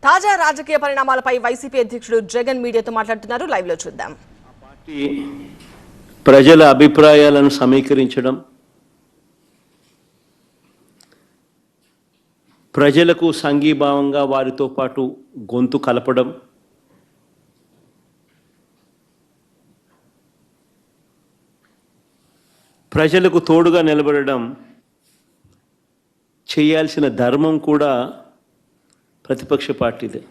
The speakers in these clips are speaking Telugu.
తాజా రాజకీయ పరిణామాలపై వైసీపీ అధ్యక్షుడు జగన్ మీడియాతో మాట్లాడుతున్నారు. లైవ్ లో చూద్దాం. పార్టీ ప్రజల అభిప్రాయాలను సమీకరించడం, ప్రజలకు సంఘీభావంగా వారితో పాటు గొంతు కలపడం, ప్రజలకు తోడుగా నిలబడడం చేయాల్సిన ధర్మం కూడా ప్రతిపక్ష పార్టీదే.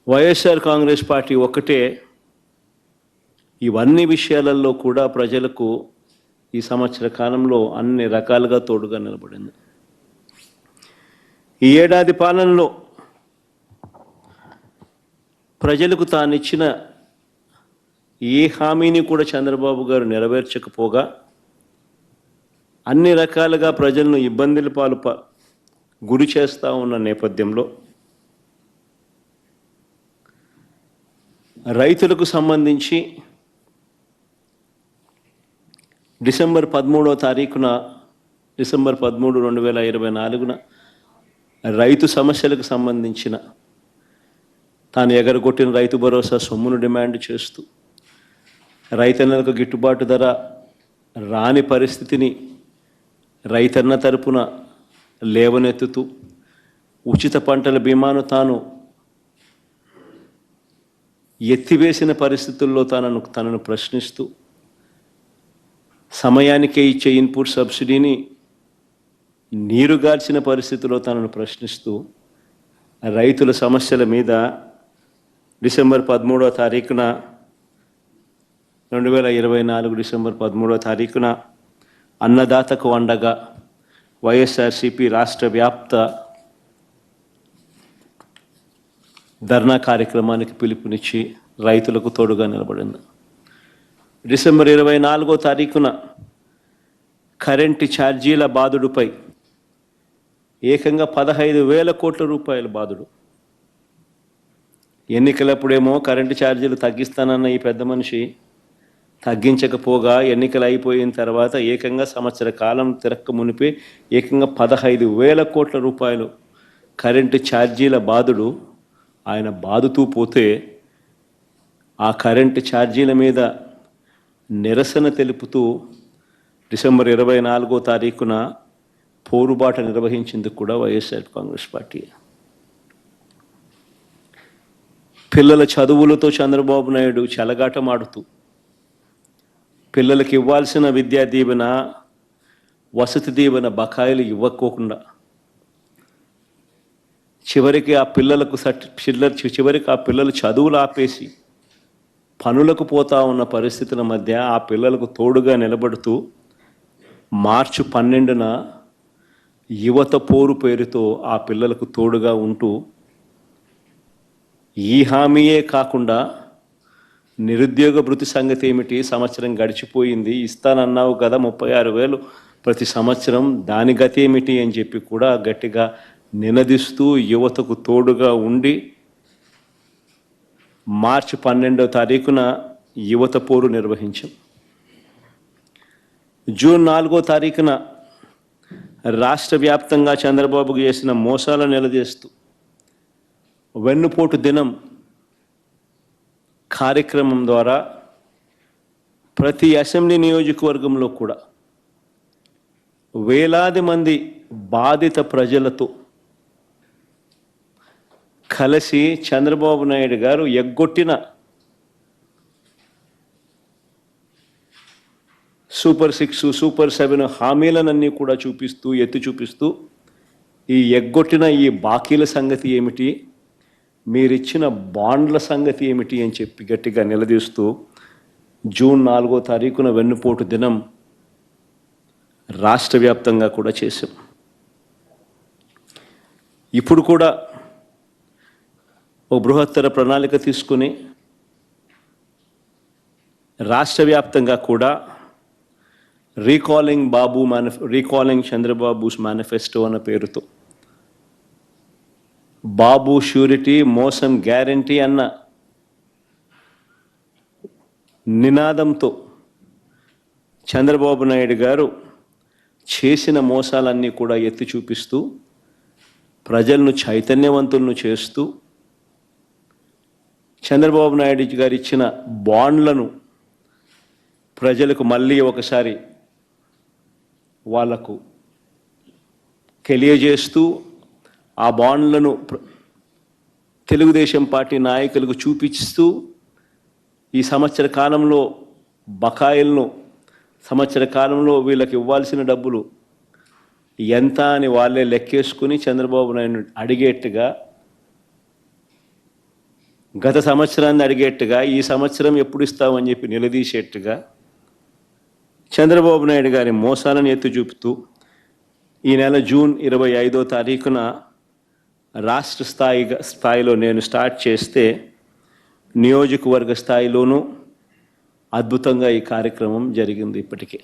వైఎస్ఆర్ కాంగ్రెస్ పార్టీ ఒక్కటే ఇవన్నీ విషయాలలో కూడా ప్రజలకు ఈ సంవత్సర కాలంలో అన్ని రకాలుగా తోడుగా నిలబడింది. ఈ ఏడాది పాలనలో ప్రజలకు తానిచ్చిన ఏ హామీని కూడా చంద్రబాబు గారు నెరవేర్చకపోగా అన్ని రకాలుగా ప్రజలను ఇబ్బందుల పాలు గురి చేస్తూ ఉన్న నేపథ్యంలో రైతులకు సంబంధించి డిసెంబర్ 13, 2024 రైతు సమస్యలకు సంబంధించిన తాను ఎగరగొట్టిన రైతు భరోసా సొమ్మును డిమాండ్ చేస్తూ, రైతన్నలకు గిట్టుబాటు ధర రాని పరిస్థితిని రైతన్న తరపున లేవనెత్తుతూ, ఉచిత పంటల బీమాను తాను ఎత్తివేసిన పరిస్థితుల్లో తనను ప్రశ్నిస్తూ, సమయానికే ఇచ్చే ఇన్పుట్ సబ్సిడీని నీరుగార్చిన పరిస్థితుల్లో తనను ప్రశ్నిస్తూ రైతుల సమస్యల మీద డిసెంబర్ 13, 2024 అన్నదాతకు అండగా వైఎస్ఆర్సీపీ రాష్ట్ర వ్యాప్త ధర్నా కార్యక్రమానికి పిలుపునిచ్చి రైతులకు తోడుగా నిలబడింది. డిసెంబర్ 24 కరెంటు ఛార్జీల బాదుడుపై ఏకంగా 15,000 కోట్ల రూపాయల బాదుడు. ఎన్నికలప్పుడేమో కరెంటు ఛార్జీలు తగ్గిస్తానన్న ఈ పెద్ద మనిషి తగ్గించకపోగా ఎన్నికలు అయిపోయిన తర్వాత ఏకంగా సంవత్సర కాలం తిరక్క మునిపే ఏకంగా 15,000 కోట్ల రూపాయలు కరెంటు ఛార్జీల బాదుడు ఆయన బాదుతూ పోతే, ఆ కరెంటు ఛార్జీల మీద నిరసన తెలుపుతూ డిసెంబర్ 24 పోరుబాట నిర్వహించేందుకు కూడా వైఎస్ఆర్ కాంగ్రెస్ పార్టీ. పిల్లల చదువులతో చంద్రబాబు నాయుడు చెలగాటమాడుతూ పిల్లలకు ఇవ్వాల్సిన విద్యా దీవెన, వసతి దీవెన బకాయిలు ఇవ్వకోకుండా చివరికి ఆ పిల్లలు చదువులు ఆపేసి పనులకు పోతా ఉన్న పరిస్థితుల మధ్య ఆ పిల్లలకు తోడుగా నిలబడుతూ మార్చి 12 యువత పోరు పేరుతో ఆ పిల్లలకు తోడుగా ఉంటూ, ఈ హామీయే కాకుండా నిరుద్యోగ భృతి సంగతి ఏమిటి, సంవత్సరం గడిచిపోయింది, ఇస్తానన్నావు కదా 36,000 ప్రతి సంవత్సరం, దాని గతి ఏమిటి అని చెప్పి కూడా గట్టిగా నినదిస్తూ యువతకు తోడుగా ఉండి మార్చి 12 యువత పోరు నిర్వహించాం. జూన్ 4 రాష్ట్ర వ్యాప్తంగా చంద్రబాబుకు చేసిన మోసాలను నిలదీస్తూ వెన్నుపోటు దినం కార్యక్రమం ద్వారా ప్రతి అసెంబ్లీ నియోజకవర్గంలో కూడా వేలాది మంది బాధిత ప్రజలతో కలిసి చంద్రబాబు నాయుడు గారు ఎగ్గొట్టిన సూపర్ 6, సూపర్ 7 హామీలనన్నీ కూడా ఎత్తి చూపిస్తూ ఈ ఎగ్గొట్టిన ఈ బాకీల సంగతి ఏమిటి, మీరిచ్చిన బాండ్ల సంగతి ఏమిటి అని చెప్పి గట్టిగా నిలదీస్తూ జూన్ 4 వెన్నుపోటు దినం రాష్ట్ర వ్యాప్తంగా కూడా చేశాం. ఇప్పుడు కూడా ఒక బృహత్తర ప్రణాళిక తీసుకుని రాష్ట్ర వ్యాప్తంగా కూడా రీకాలింగ్ చంద్రబాబుస్ మేనిఫెస్టో అన్న పేరుతో బాబు ష్యూరిటీ, మోసం గ్యారంటీ అన్న నినాదంతో చంద్రబాబు నాయుడు గారు చేసిన మోసాలన్నీ కూడా ఎత్తి చూపిస్తూ ప్రజలను చైతన్యవంతులను చేస్తూ చంద్రబాబు నాయుడు గారు ఇచ్చిన బాండ్లను ప్రజలకు మళ్ళీ ఒకసారి వాళ్లకు తెలియజేస్తూ ఆ బాండ్లను తెలుగుదేశం పార్టీ నాయకులకు చూపిస్తూ ఈ సంవత్సర కాలంలో బకాయిలను సంవత్సర కాలంలో వీళ్ళకి ఇవ్వాల్సిన డబ్బులు ఎంత అని వాళ్ళే లెక్కేసుకుని చంద్రబాబు నాయుడు అడిగేట్టుగా, గత సంవత్సరాన్ని అడిగేట్టుగా ఈ సంవత్సరం ఎప్పుడు ఇస్తామని చెప్పి నిలదీసేట్టుగా చంద్రబాబు నాయుడు గారి మోసాలను ఎత్తి చూపుతూ ఈ నెల జూన్ 25వ తారీఖున రాష్ట్ర స్థాయిలో నేను స్టార్ట్ చేస్తే నియోజకవర్గ స్థాయిలోనూ అద్భుతంగా ఈ కార్యక్రమం జరిగింది. ఇప్పటికే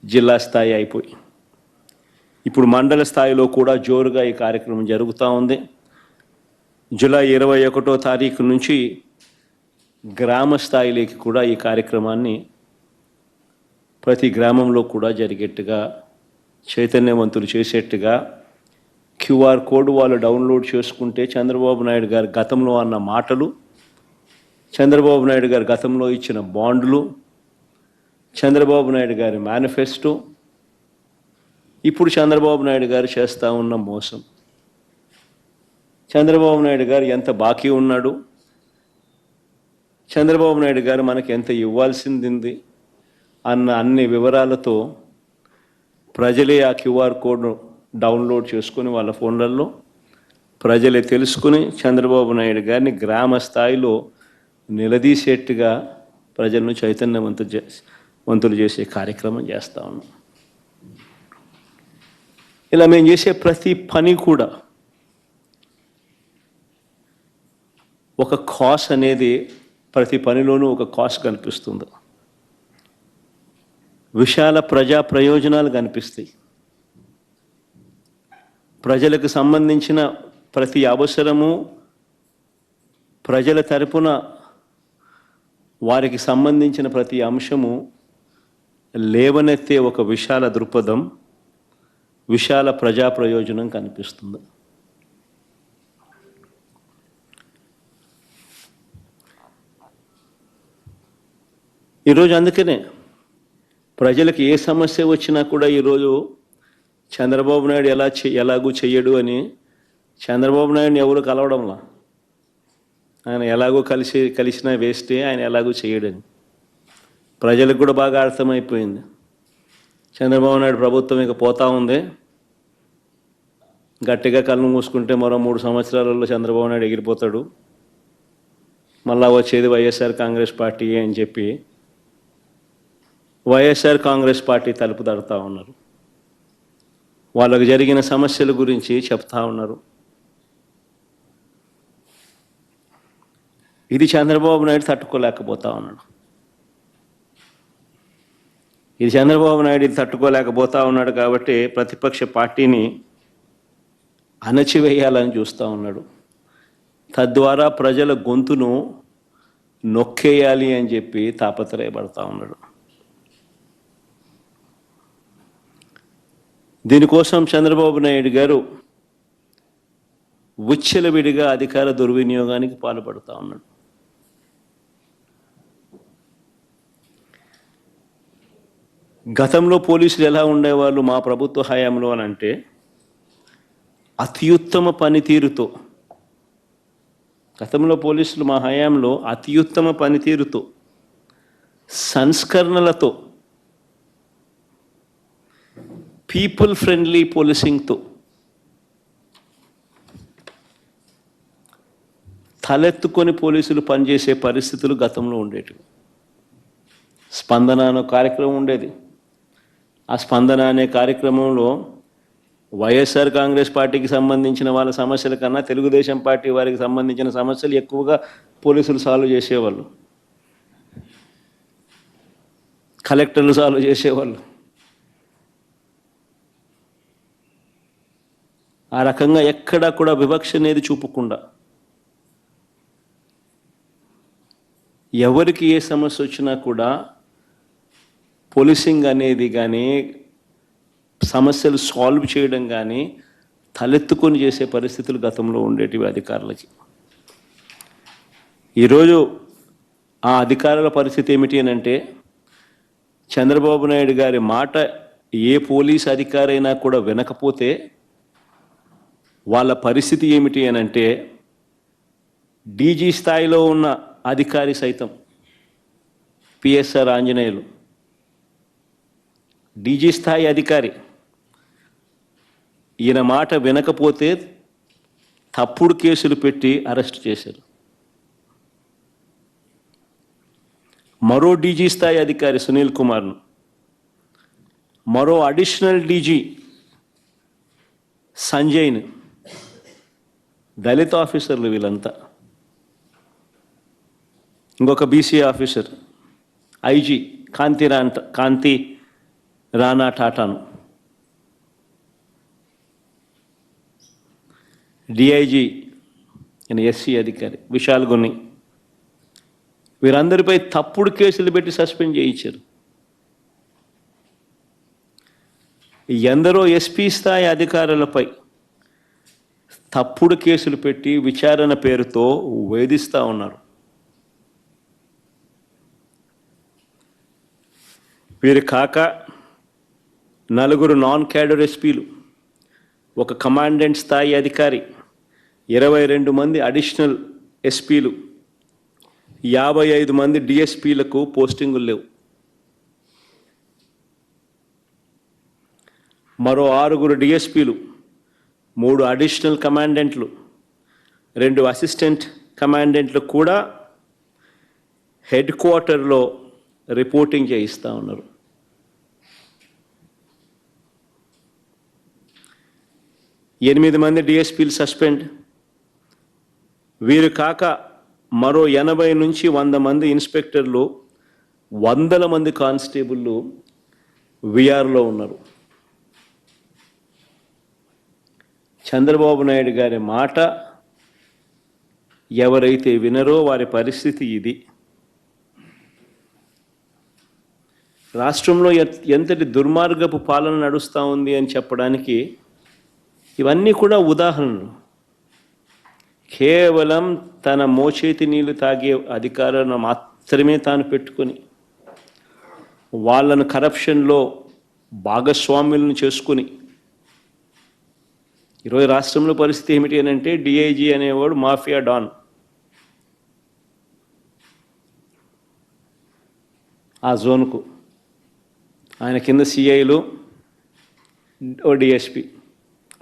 జిల్లా స్థాయి అయిపోయి ఇప్పుడు మండల స్థాయిలో కూడా జోరుగా ఈ కార్యక్రమం జరుగుతూ ఉంది. జూలై 21వ తారీఖు నుంచి గ్రామ స్థాయిలోకి కూడా ఈ కార్యక్రమాన్ని ప్రతి గ్రామంలో కూడా జరిగేట్టుగా, చైతన్యవంతులు చేసేట్టుగా, క్యూఆర్ కోడ్ వాళ్ళు డౌన్లోడ్ చేసుకుంటే చంద్రబాబు నాయుడు గారు గతంలో అన్న మాటలు, చంద్రబాబు నాయుడు గారు గతంలో ఇచ్చిన బాండ్లు, చంద్రబాబు నాయుడు గారి మేనిఫెస్టో, ఇప్పుడు చంద్రబాబు నాయుడు గారు చేస్తూ ఉన్న మోసం, చంద్రబాబు నాయుడు గారు ఎంత బాకీ ఉన్నాడు, చంద్రబాబు నాయుడు గారు మనకి ఎంత ఇవ్వాల్సింది అన్న అన్ని వివరాలతో ప్రజలే ఆ క్యూఆర్ కోడ్ను డౌన్లోడ్ చేసుకుని వాళ్ళ ఫోన్లలో ప్రజలే తెలుసుకుని చంద్రబాబు నాయుడు గారిని గ్రామ స్థాయిలో నిలదీసేట్టుగా ప్రజలను చైతన్యవంతులు చేసే కార్యక్రమం చేస్తూ ఉన్నాం. ఇలా మేము చేసే ప్రతి పని కూడా ఒక కాస్ అనేది, ప్రతి పనిలోనూ ఒక కాస్ కనిపిస్తుంది, విశాల ప్రజా ప్రయోజనాలు కనిపిస్తాయి. ప్రజలకు సంబంధించిన ప్రతి అవసరము, ప్రజల తరపున వారికి సంబంధించిన ప్రతి అంశము లేవనెత్తే ఒక విశాల దృక్పథం, విశాల ప్రజా ప్రయోజనం కనిపిస్తుంది. ఈరోజు అందుకనే ప్రజలకు ఏ సమస్య వచ్చినా కూడా ఈరోజు చంద్రబాబు నాయుడు ఎలాగూ చెయ్యడు అని చంద్రబాబు నాయుడిని ఎవరు కలవడంలా, ఆయన ఎలాగో కలిసినా వేస్టే, ఆయన ఎలాగూ చేయడని ప్రజలకు కూడా బాగా అర్థమైపోయింది. చంద్రబాబు నాయుడు ప్రభుత్వం ఇక పోతా ఉంది, గట్టిగా కళ్ళు మూసుకుంటే మరో 3 సంవత్సరాలలో చంద్రబాబు నాయుడు ఎగిరిపోతాడు, మళ్ళా వచ్చేది వైఎస్ఆర్ కాంగ్రెస్ పార్టీ అని చెప్పి వైఎస్ఆర్ కాంగ్రెస్ పార్టీ తలుపు తడుతూ ఉన్నారు. వాళ్ళకు జరిగిన సమస్యల గురించి చెప్తా ఉన్నారు. ఇది చంద్రబాబు నాయుడు తట్టుకోలేకపోతా ఉన్నాడు. ఇది చంద్రబాబు నాయుడు ఇది తట్టుకోలేకపోతా ఉన్నాడు కాబట్టి ప్రతిపక్ష పార్టీని అణచివేయాలని చూస్తూ ఉన్నాడు. తద్వారా ప్రజల గొంతును నొక్కేయాలి అని చెప్పి తాపత్రయపడతా ఉన్నాడు. దీనికోసం చంద్రబాబు నాయుడు గారు విచ్చలవిడిగా అధికార దుర్వినియోగానికి పాల్పడుతూ ఉన్నాడు. గతంలో పోలీసులు ఎలా ఉండేవాళ్ళు మా ప్రభుత్వ హయాంలో అని అంటే, అత్యుత్తమ పనితీరుతో, గతంలో పోలీసులు మా హయాంలో అత్యుత్తమ పనితీరుతో, సంస్కరణలతో, పీపుల్ ఫ్రెండ్లీ పోలీసింగ్తో తలెత్తుకొని పోలీసులు పనిచేసే పరిస్థితులు గతంలో ఉండేటివి. స్పందన అనే కార్యక్రమం ఉండేది. ఆ స్పందన అనే కార్యక్రమంలో వైఎస్ఆర్ కాంగ్రెస్ పార్టీకి సంబంధించిన వాళ్ళ సమస్యల కన్నా తెలుగుదేశం పార్టీ వారికి సంబంధించిన సమస్యలు ఎక్కువగా పోలీసులు సాల్వ్ చేసేవాళ్ళు, కలెక్టర్లు సాల్వ్ చేసేవాళ్ళు. ఆ రకంగా ఎక్కడా కూడా వివక్ష అనేది చూపకుండా ఎవరికి ఏ సమస్య వచ్చినా కూడా పోలీసింగ్ అనేది కానీ, సమస్యలు సాల్వ్ చేయడం కానీ తలెత్తుకొని చేసే పరిస్థితులు గతంలో ఉండేటివి అధికారులకి. ఈరోజు ఆ అధికారుల పరిస్థితి ఏమిటి అని అంటే, చంద్రబాబు నాయుడు గారి మాట ఏ పోలీస్ అధికారి అయినా కూడా వినకపోతే వాళ్ళ పరిస్థితి ఏమిటి అని అంటే, డీజీ స్థాయిలో ఉన్న అధికారి సైతం, పిఎస్ఆర్ ఆంజనేయులు డీజీ స్థాయి అధికారి, ఈయన మాట వినకపోతే తప్పుడు కేసులు పెట్టి అరెస్ట్ చేశారు. మరో డీజీ స్థాయి అధికారి సునీల్ కుమార్ను, మరో అడిషనల్ డీజీ సంజయ్ను, దళిత ఆఫీసర్లు వీళ్ళంతా, ఇంకొక బీసీ ఆఫీసర్ ఐజీ కాంతి రాణా టాటాను, డిఐజీ ఎస్సీ అధికారి విశాల్ గున్ని, వీరందరిపై తప్పుడు కేసులు పెట్టి సస్పెండ్ చేయించారు. ఎందరో ఎస్పీ స్థాయి అధికారులపై తప్పుడు కేసులు పెట్టి విచారణ పేరుతో వేధిస్తూ ఉన్నారు. వీరు కాక నలుగురు నాన్ క్యాడర్ ఎస్పీలు, ఒక కమాండెంట్ స్థాయి అధికారి, 22 మంది అడిషనల్ ఎస్పీలు, 55 మంది డిఎస్పీలకు పోస్టింగులు లేవు. మరో 6 డిఎస్పీలు, 3 అడిషనల్ కమాండెంట్లు, 2 అసిస్టెంట్ కమాండెంట్లు కూడా హెడ్ క్వార్టర్లో రిపోర్టింగ్ చేయిస్తూ ఉన్నారు. ఎనిమిది మంది డిఎస్పీలు సస్పెండ్. వీరు కాక మరో 80 నుంచి 100 మంది ఇన్స్పెక్టర్లు, 100 మంది కానిస్టేబుళ్ళు విఆర్లో ఉన్నారు. చంద్రబాబు నాయుడు గారి మాట ఎవరైతే వినరో వారి పరిస్థితి ఇది. రాష్ట్రంలో ఎంతటి దుర్మార్గపు పాలన నడుస్తూ ఉంది అని చెప్పడానికి ఇవన్నీ కూడా ఉదాహరణలు. కేవలం తన మోచేతి నీళ్లు తాగే అధికారులను మాత్రమే తాను పెట్టుకొని, వాళ్ళను కరప్షన్లో భాగస్వాములను చేసుకుని, ఈరోజు రాష్ట్రంలో పరిస్థితి ఏమిటి అని అంటే, డిఐజీ అనేవాడు మాఫియా డాన్. ఆ జోన్కు ఆయన కింద సిఐలు, ఓ డిఎస్పి,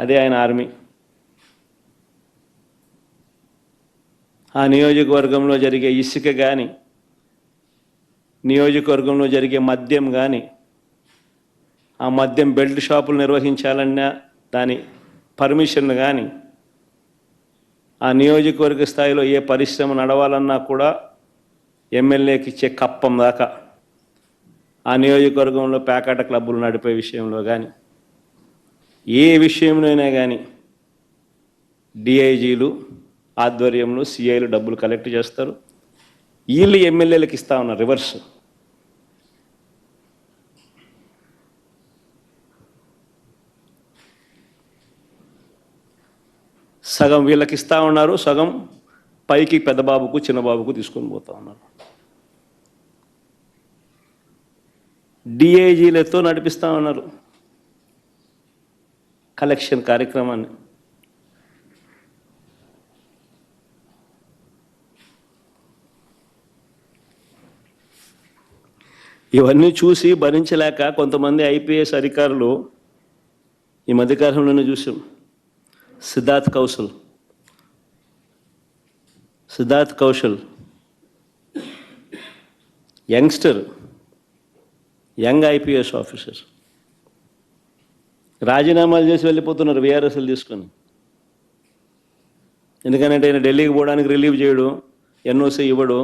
అదే ఆయన ఆర్మీ. ఆ నియోజకవర్గంలో జరిగే ఇసుక కానీ, నియోజకవర్గంలో జరిగే మద్యం కానీ, ఆ మద్యం బెల్ట్ షాపులు నిర్వహించాలన్నా దాని పర్మిషన్ కానీ, ఆ నియోజకవర్గ స్థాయిలో ఏ పరిశ్రమ నడవాలన్నా కూడా ఎమ్మెల్యేకి ఇచ్చే కప్పం దాకా, ఆ నియోజకవర్గంలో ప్యాకాట క్లబ్బులు నడిపే విషయంలో కానీ, ఏ విషయంలోనైనా కానీ డిఐజీలు ఆధ్వర్యంలో సిఐలు డబ్బులు కలెక్ట్ చేస్తారు. వీళ్ళు ఎమ్మెల్యేలకు ఇస్తా ఉన్నారు రివర్స్. సగం వీళ్ళకి ఇస్తా ఉన్నారు, సగం పైకి పెద్దబాబుకు చిన్నబాబుకు తీసుకొని పోతా ఉన్నారు. డిఐజీలతో నడిపిస్తూ ఉన్నారు కలెక్షన్ కార్యక్రమాన్ని. ఇవన్నీ చూసి భరించలేక కొంతమంది ఐపీఎస్ అధికారులు ఈ మధ్యకాలంలోనే చూసాం. Siddharth Kaushal youngster, young IPS officer రాజీనామాలు చేసి వెళ్ళిపోతున్నారు విఆర్ఎస్లు తీసుకొని. ఎందుకంటే ఆయన ఢిల్లీకి పోవడానికి రిలీవ్ చేయడు, ఎన్ఓసి ఇవ్వడు.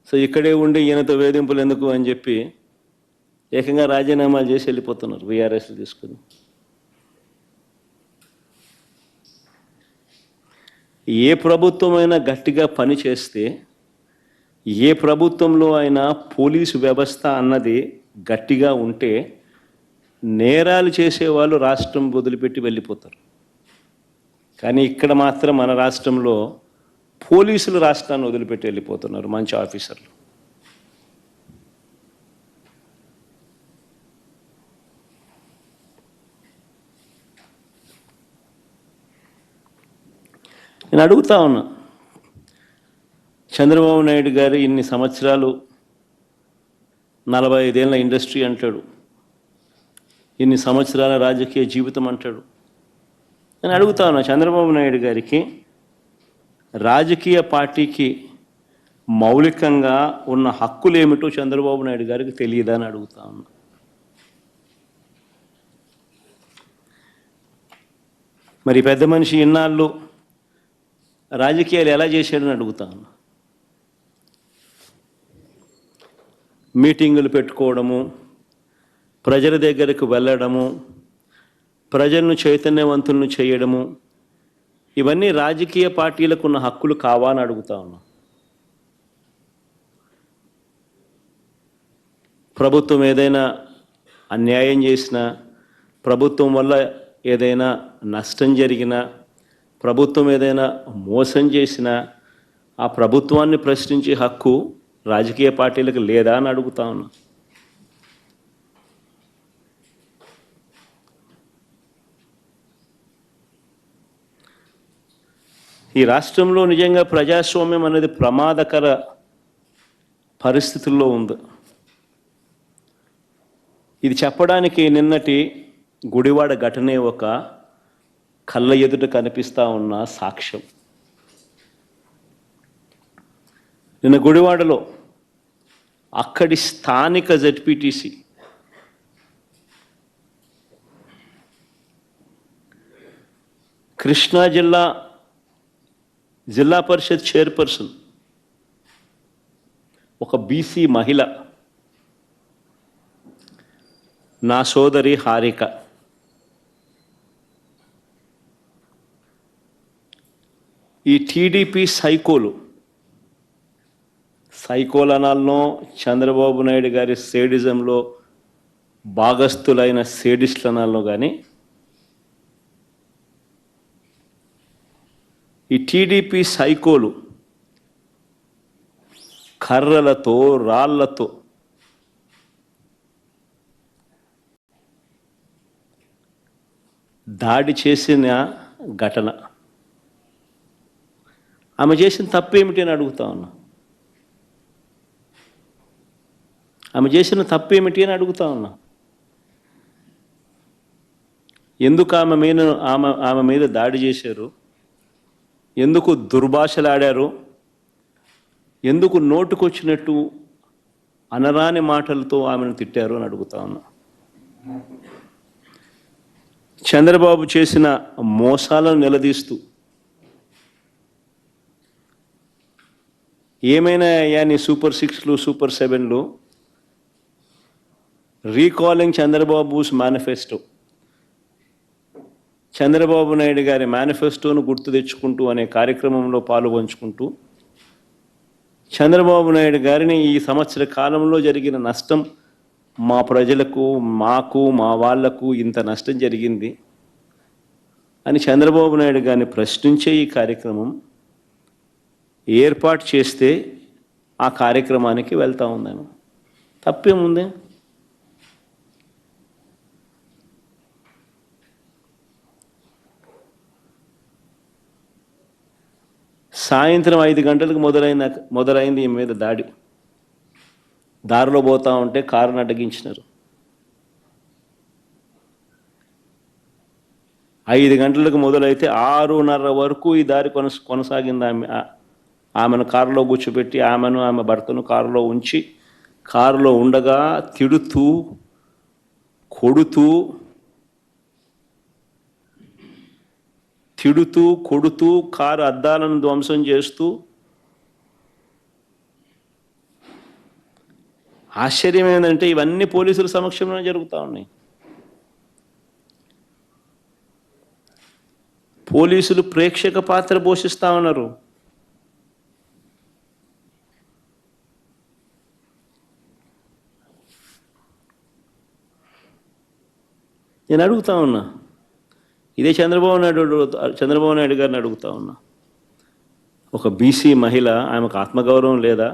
సో ఇక్కడే ఉండి ఈయనతో వేధింపులు ఎందుకు అని చెప్పి ఏకంగా రాజీనామాలు చేసి వెళ్ళిపోతున్నారు విఆర్ఎస్లు తీసుకుని. ఏ ప్రభుత్వమైనా గట్టిగా పని చేస్తే, ఏ ప్రభుత్వంలో అయినా పోలీసు వ్యవస్థ అన్నది గట్టిగా ఉంటే నేరాలు చేసేవాళ్ళు రాష్ట్రం వదిలిపెట్టి వెళ్ళిపోతారు. కానీ ఇక్కడ మాత్రం మన రాష్ట్రంలో పోలీసులు రాష్ట్రాన్ని వదిలిపెట్టి వెళ్ళిపోతున్నారు, మంచి ఆఫీసర్లు. నేను అడుగుతా ఉన్నా, చంద్రబాబు నాయుడు గారు ఇన్ని సంవత్సరాలు 45 ఏళ్ళ ఇండస్ట్రీ అంటాడు, ఇన్ని సంవత్సరాల రాజకీయ జీవితం అంటాడు. నేను అడుగుతా ఉన్నా, చంద్రబాబు నాయుడు గారికి రాజకీయ పార్టీకి మౌలికంగా ఉన్న హక్కులు ఏమిటో చంద్రబాబు నాయుడు గారికి తెలియదా అని అడుగుతా ఉన్నా. మరి పెద్ద మనిషి ఇన్నాళ్ళు రాజకీయాలు ఎలా చేశాడని అడుగుతా ఉన్నా. మీటింగులు పెట్టుకోవడము, ప్రజల దగ్గరకు వెళ్ళడము, ప్రజలను చైతన్యవంతులను చేయడము, ఇవన్నీ రాజకీయ పార్టీలకు ఉన్న హక్కులు కావా అని అడుగుతా ఉన్నా. ప్రభుత్వం ఏదైనా అన్యాయం చేసినా, ప్రభుత్వం వల్ల ఏదైనా నష్టం జరిగినా, ప్రభుత్వం ఏదైనా మోసం చేసినా ఆ ప్రభుత్వాన్ని ప్రశ్నించే హక్కు రాజకీయ పార్టీలకు లేదా అని అడుగుతా ఉన్నా. ఈ రాష్ట్రంలో నిజంగా ప్రజాస్వామ్యం అనేది ప్రమాదకర పరిస్థితుల్లో ఉంది. ఇది చెప్పడానికి నిన్నటి గుడివాడ ఘటనే ఒక కళ్ళ ఎదుట కనిపిస్తూ ఉన్న సాక్ష్యం. నిన్న గుడివాడలో అక్కడి స్థానిక జెడ్పీటీసీ కృష్ణా జిల్లా పరిషత్ చైర్పర్సన్ ఒక బీసీ మహిళ, నా సోదరి హారిక, ఈ టీడీపీ సైకోలనాల్లో చంద్రబాబు నాయుడు గారి సేడిజంలో భాగస్థులైన సేడిస్టులనాల్లో కానీ ఈ టీడీపీ సైకోలు కర్రలతో రాళ్లతో దాడి చేసిన ఘటన. ఆమె చేసిన తప్పేమిటి అని అడుగుతా ఉన్నా. ఆమె చేసిన తప్పేమిటి అని అడుగుతా ఉన్నా. ఎందుకు ఆమె మీద దాడి చేశారు? ఎందుకు దుర్భాషలాడారు? ఎందుకు నోటుకొచ్చినట్టు అనరాని మాటలతో ఆమెను తిట్టారు అని అడుగుతా ఉన్నా. చంద్రబాబు చేసిన మోసాలను నిలదీస్తూ ఏమైనా యాని సూపర్ 6లు సూపర్ 7లు రీకాలింగ్ చంద్రబాబుస్ మేనిఫెస్టో, చంద్రబాబు నాయుడు గారి మేనిఫెస్టోను గుర్తు తెచ్చుకుంటూ అనే కార్యక్రమంలో పాలుపంచుకుంటూ చంద్రబాబు నాయుడు గారిని ఈ సంవత్సర కాలంలో జరిగిన నష్టం, మా ప్రజలకు, మాకు, మా వాళ్లకు ఇంత నష్టం జరిగింది అని చంద్రబాబు నాయుడు గారిని ప్రశ్నించే ఈ కార్యక్రమం ఏర్పాటు చేస్తే ఆ కార్యక్రమానికి వెళ్తా ఉందాను. తప్పేముంది? సాయంత్రం 5 గంటలకు మొదలైంది ఈ మీద దాడి. దారిలో పోతా ఉంటే కారును అడ్డగించినారు. 5 గంటలకు మొదలైతే 6:30 వరకు ఈ దారి కొనసాగింది. ఆమెను కారులో కూర్చోబెట్టి ఆమె భర్తను కారులో ఉంచి కారులో ఉండగా తిడుతూ, కొడుతూ కారు అద్దాలను ధ్వంసం చేస్తూ, ఆశ్చర్యం ఏంటంటే ఇవన్నీ పోలీసుల సమక్షంలోనే జరుగుతూ ఉన్నాయి. పోలీసులు ప్రేక్షక పాత్ర పోషిస్తూ ఉన్నారు. నేను అడుగుతా ఉన్నా, ఇదే చంద్రబాబు నాయుడు గారిని అడుగుతా ఉన్నా, ఒక బీసీ మహిళ, ఆమెకు ఆత్మగౌరవం లేదా?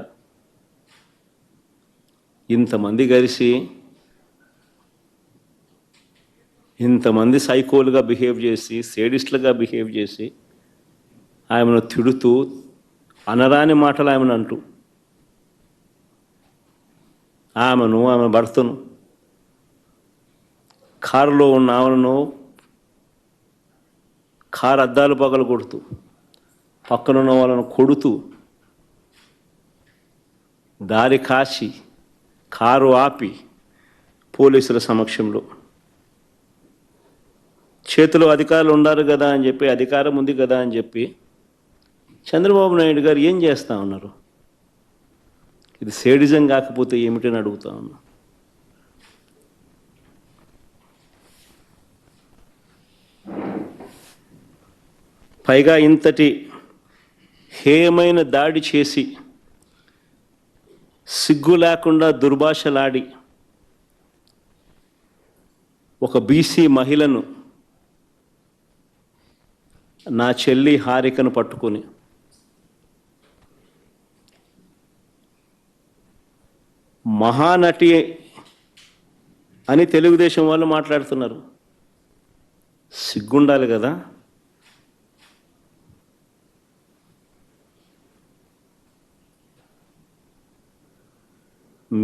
ఇంతమంది కలిసి ఇంతమంది సైకోలుగా బిహేవ్ చేసి, సేడిస్టులుగా బిహేవ్ చేసి ఆమెను తిడుతూ, అనరాని మాటలు ఆమెను అంటూ, ఆమె భర్తను, కారులో ఉన్న ఆమెను కారు అద్దాలు పగలు కొడుతూ, పక్కనున్న వాళ్ళను కొడుతూ, దారి కాచి కారు ఆపి పోలీసుల సమక్షంలో, చేతిలో అధికారులు ఉన్నారు కదా అని చెప్పి, అధికారం ఉంది కదా అని చెప్పి చంద్రబాబు నాయుడు గారు ఏం చేస్తూ ఉన్నారు? ఇది సేడిజం కాకపోతే ఏమిటని అడుగుతా ఉన్నా. పైగా ఇంతటి హేయమైన దాడి చేసి, సిగ్గు లేకుండా దుర్భాషలాడి ఒక బీసీ మహిళను, నా చెల్లి హారికను పట్టుకొని మహానటి అని తెలుగుదేశం వాళ్ళు మాట్లాడుతున్నారు. సిగ్గుండాలి కదా.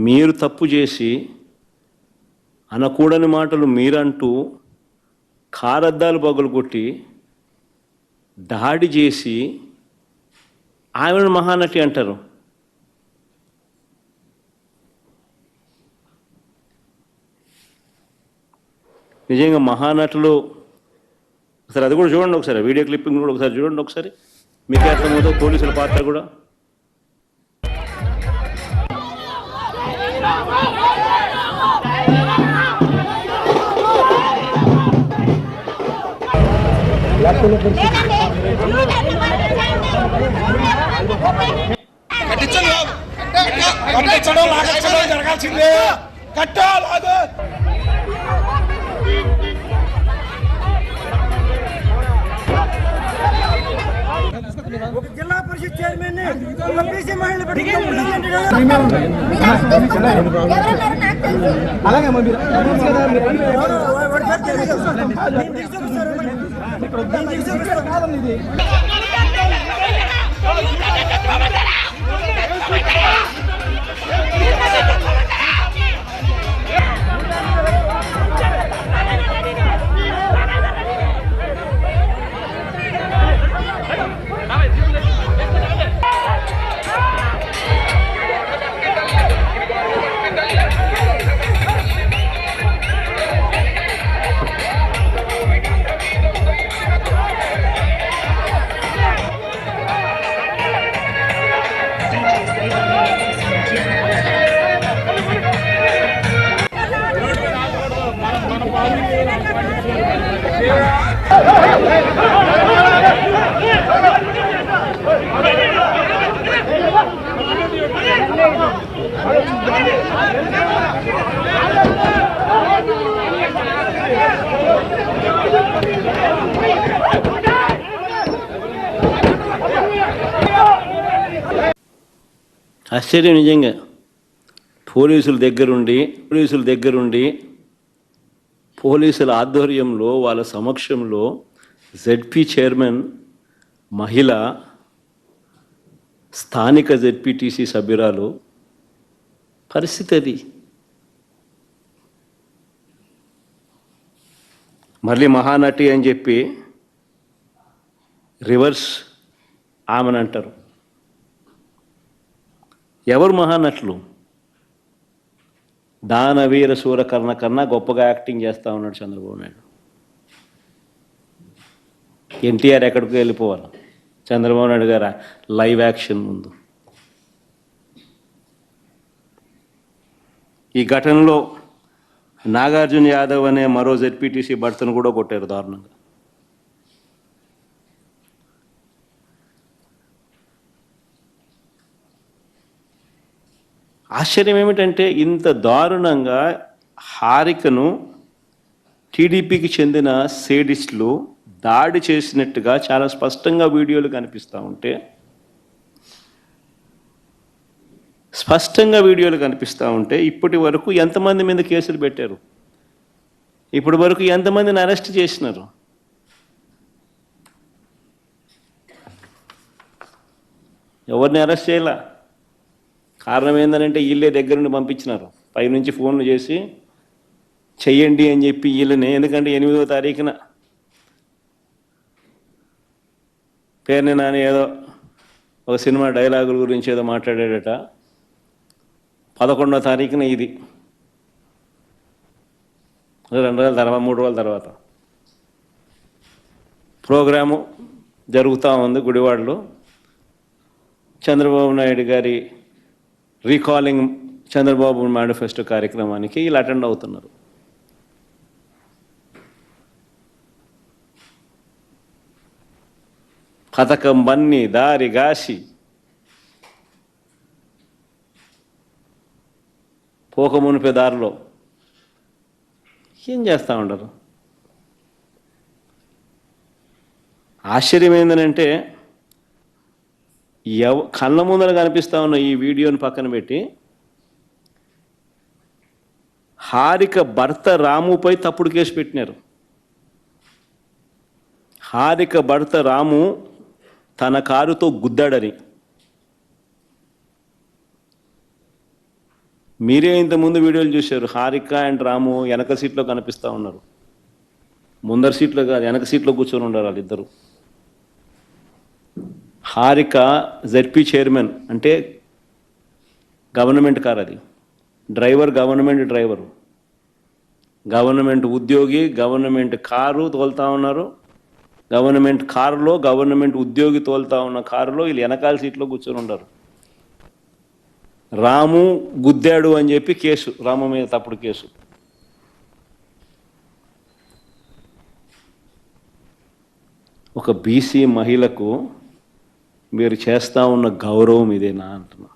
మీరు తప్పు చేసి అనకూడని మాటలు మీరంటూ కారద్దాలు పగులుకొట్టి దాడి చేసి ఆమెను మహానటి అంటారు. నిజంగా మహానటులు ఒకసారి అది కూడా చూడండి, ఒకసారి వీడియో క్లిప్పింగ్ కూడా ఒకసారి చూడండి, ఒకసారి మీకే అర్థమవుతుంది పోలీసుల పాత్ర కూడా. జరగాల్సిందే కట్టాలాగా. ఒక జిల్లా పరిషత్ చైర్మన్ బీసీ మహిళ అలాగే ఆశ్చర్యం నిజంగా. పోలీసుల దగ్గరుండి పోలీసుల ఆధ్వర్యంలో, వాళ్ళ సమక్షంలో జెడ్పీ చైర్మన్ మహిళ, స్థానిక జెడ్పీటీసీ సభ్యురాలు పరిస్థితి అది. మళ్ళీ మహానటి అని చెప్పి రివర్స్ ఆమెను అంటారు. ఎవరు మహానటులు? దానవీర సూరకర్ణ కన్నా గొప్పగా యాక్టింగ్ చేస్తూ ఉన్నాడు చంద్రబాబు నాయుడు. ఎన్టీఆర్ ఎక్కడికి వెళ్ళిపోవాలి చంద్రబాబు నాయుడు గారు లైవ్ యాక్షన్ ముందు. ఈ ఘటనలో నాగార్జున యాదవ్ అనే మరో జెడ్పీటీసీ భర్తను కూడా కొట్టారు దారుణంగా. ఆశ్చర్యం ఏమిటంటే ఇంత దారుణంగా హారికను టీడీపీకి చెందిన సేడిస్టులు దాడి చేసినట్టుగా చాలా స్పష్టంగా వీడియోలు కనిపిస్తూ ఉంటే ఇప్పటి వరకు ఎంతమంది మీద కేసులు పెట్టారు? ఇప్పటి వరకు ఎంతమందిని అరెస్ట్ చేసినారు? ఎవరిని అరెస్ట్ చేయాల? కారణం ఏంటంటే వీళ్ళే దగ్గర నుండి పంపించినారు, పైనుంచి ఫోన్లు చేసి చెయ్యండి అని చెప్పి వీళ్ళని. ఎందుకంటే 8వ తారీఖున పేరుని నాని ఏదో ఒక సినిమా డైలాగుల గురించి ఏదో మాట్లాడాడట. 11వ తారీఖున ఇది 2 రోజుల తర్వాత 3 రోజుల తర్వాత ప్రోగ్రాము జరుగుతూ ఉంది గుడివాడలో. చంద్రబాబు నాయుడు గారి రీకాలింగ్ చంద్రబాబు మేనిఫెస్టో కార్యక్రమానికి వీళ్ళు అటెండ్ అవుతున్నారు. పథకం బన్ని దారి గాసి పోకమునిపే దారిలో ఏం చేస్తూ ఉండరు? ఆశ్చర్యం ఏంటంటే కళ్ళ ముందర కనిపిస్తూ ఉన్న ఈ వీడియోని పక్కన పెట్టి హారిక భర్త రాముపై తప్పుడు కేసు పెట్టినారు. హారిక భర్త రాము తన కారుతో గుద్దాడని. మీరే ఇంతకుముందు వీడియోలు చూశారు. హారిక అండ్ రాము వెనక సీట్లో కనిపిస్తూ ఉన్నారు, ముందర సీట్లో కాదు, వెనక సీట్లో కూర్చొని ఉన్నారు వాళ్ళిద్దరు. హారిక జెడ్పీ చైర్మన్, అంటే గవర్నమెంట్ కారు అది. డ్రైవర్ గవర్నమెంట్ డ్రైవరు, గవర్నమెంట్ ఉద్యోగి, గవర్నమెంట్ కారు తోలుతా ఉన్నారు. గవర్నమెంట్ కారులో గవర్నమెంట్ ఉద్యోగి తోలుతా ఉన్న కారులో వీళ్ళు వెనకాల సీట్లో కూర్చొని ఉంటారు. రాము గుద్దాడు అని చెప్పి కేసు, రాము మీద తప్పుడు కేసు. ఒక బీసీ మహిళకు మీరు చేస్తూ ఉన్న గౌరవం ఇదేనా అంటున్నా.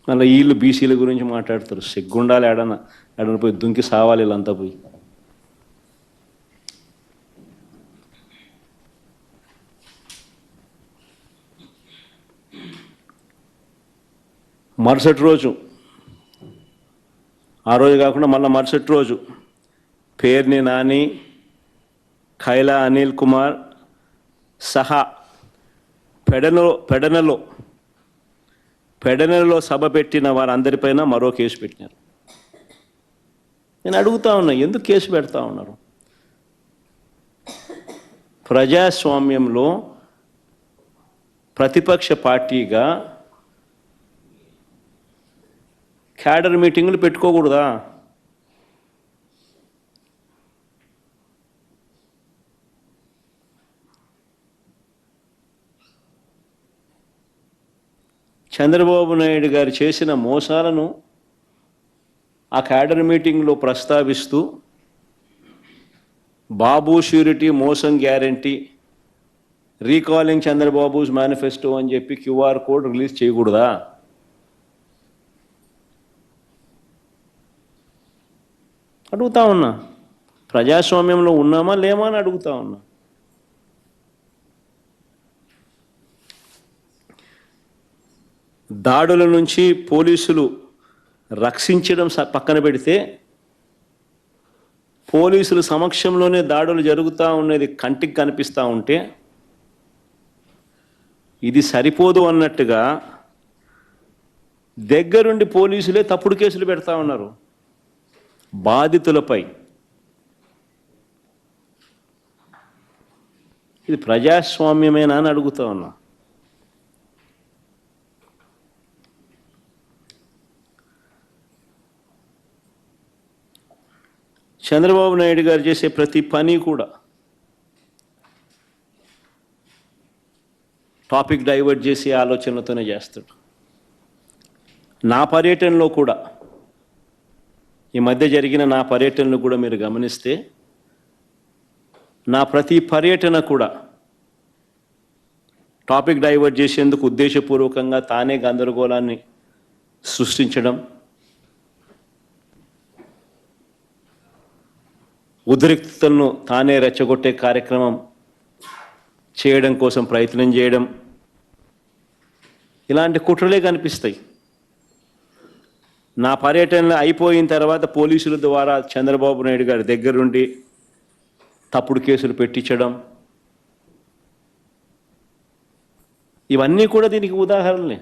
మళ్ళీ వీళ్ళు బీసీల గురించి మాట్లాడతారు. సిగ్గుండాలి, ఏడన పోయి దుంకి సావాలి వీళ్ళంతా పోయి. మరుసటి రోజు, ఆ రోజు కాకుండా మళ్ళీ మరుసటి రోజు పేర్ని నాని, ఖైలా అనిల్ కుమార్ సహా పెడనలో సభ పెట్టిన వారందరిపైన మరో కేసు పెట్టినారు. నేను అడుగుతా ఉన్నా, ఎందుకు కేసు పెడతా ఉన్నారు? ప్రజాస్వామ్యంలో ప్రతిపక్ష పార్టీగా క్యాడర్ మీటింగులు పెట్టుకోకూడదా? చంద్రబాబు నాయుడు గారు చేసిన మోసాలను ఆ క్యాడర్ మీటింగ్లో ప్రస్తావిస్తూ బాబు ష్యూరిటీ, మోసం గ్యారంటీ, రీకాలింగ్ చంద్రబాబుస్ మేనిఫెస్టో అని చెప్పి QR కోడ్ రిలీజ్ చేయకూడదా? అడుగుతా ఉన్నా. ప్రజాస్వామ్యంలో ఉన్నామా లేమా అని అడుగుతా ఉన్నా. దాడుల నుంచి పోలీసులు రక్షించడం పక్కన పెడితే, పోలీసుల సమక్షంలోనే దాడులు జరుగుతూ ఉన్నది కంటికి కనిపిస్తూ ఉంటే ఇది సరిపోదు అన్నట్టుగా దగ్గరుండి పోలీసులే తప్పుడు కేసులు పెడతా ఉన్నారు బాధితులపై. ఇది ప్రజాస్వామ్యమేనా అని అడుగుతా ఉన్నా. చంద్రబాబు నాయుడు గారు చేసే ప్రతి పని కూడా టాపిక్ డైవర్ట్ చేసే ఆలోచనతోనే చేస్తాడు. నా పర్యటనలో కూడా, ఈ మధ్య జరిగిన నా పర్యటనలు కూడా మీరు గమనిస్తే, నా ప్రతి పర్యటన కూడా టాపిక్ డైవర్ట్ చేసేందుకు ఉద్దేశపూర్వకంగా తానే గందరగోళాన్ని సృష్టించడం, ఉద్రిక్తతలను తానే రెచ్చగొట్టే కార్యక్రమం చేయడం కోసం ప్రయత్నం చేయడం, ఇలాంటి కుట్రలే కనిపిస్తాయి. నా పర్యటన అయిపోయిన తర్వాత పోలీసుల ద్వారా చంద్రబాబు నాయుడు గారి దగ్గరుండి తప్పుడు కేసులు పెట్టించడం, ఇవన్నీ కూడా దీనికి ఉదాహరణలే.